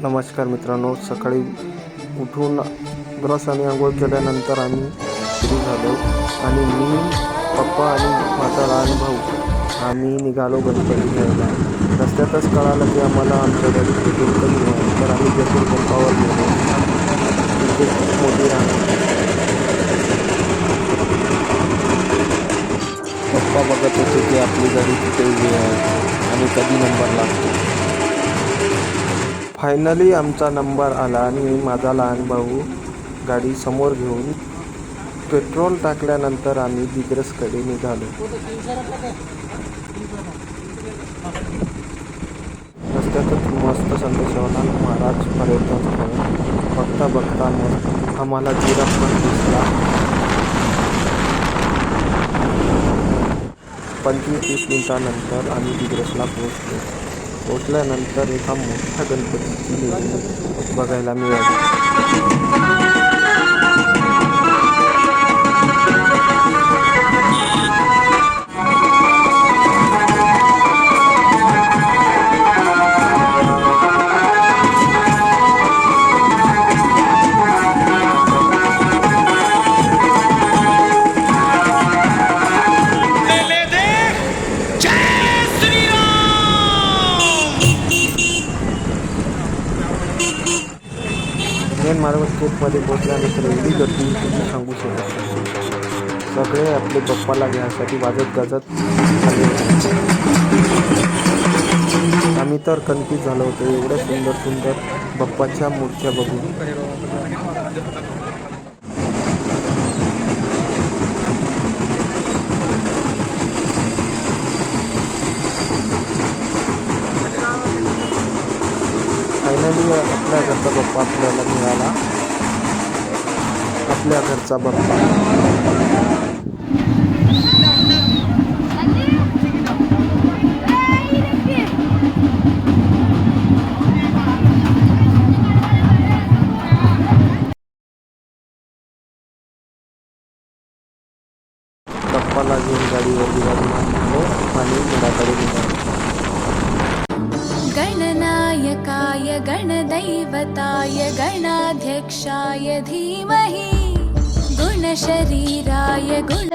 नमस्कार मित्रांनो, सकाळी उठून ब्रश आणि आंघोळ केल्यानंतर आम्ही फ्री झालो आणि मी, पप्पा आणि माझा लहान भाऊ आम्ही निघालो गणपती घ्यायला. रस्त्यातच कळालं की आम्हाला आमच्या घरी पेट्रोल कमी आहे, तर आम्ही पेट्रोल पंपावर गेलो. तिथे खूप मोठी रांग होती. पप्पा बघत होते की आपली गाडी कुठे उभी आहे आणि कधी नंबर लागतो. फायनली आमचा नंबर आला आणि माझा लहान भाऊ गाडी समोर घेऊन पेट्रोल टाकल्यानंतर आम्ही दिग्रसकडे निघालो. रस्त्यातच मस्त संत शिवानंद महाराज पर्यटन स्थळ बघता बघता मग आम्हाला जिराफ पण दिसला. 25-30 मिनिटानंतर आम्ही दिग्रसला पोहोचल्यानंतर एका मोठ्या गणपतीची मिरवणूक बघायला मिळाली. मेन मार्केटमध्ये पोहोचल्यानंतर एवढी गर्दी तुम्ही सांगू शकत नाही. सगळे आपले बाप्पाला घ्यायसाठी वाजत गाजत आले होते. आम्ही तर कन्फ्यूज झालो होतो एवढ्या सुंदर सुंदर बाप्पाच्या मूर्त्या बघून. फायनली आपल्या घरचा बाप्पा आपल्याला मिळाला. आपल्या घरचा बाप्पा. बाप्पाला घेऊन गाडीवर विराजमान झालो आणि घराकडे निघालो. गणनायकाय गणदैवताय गणाध्यक्षाय धीमहि गुणशरीराय गुण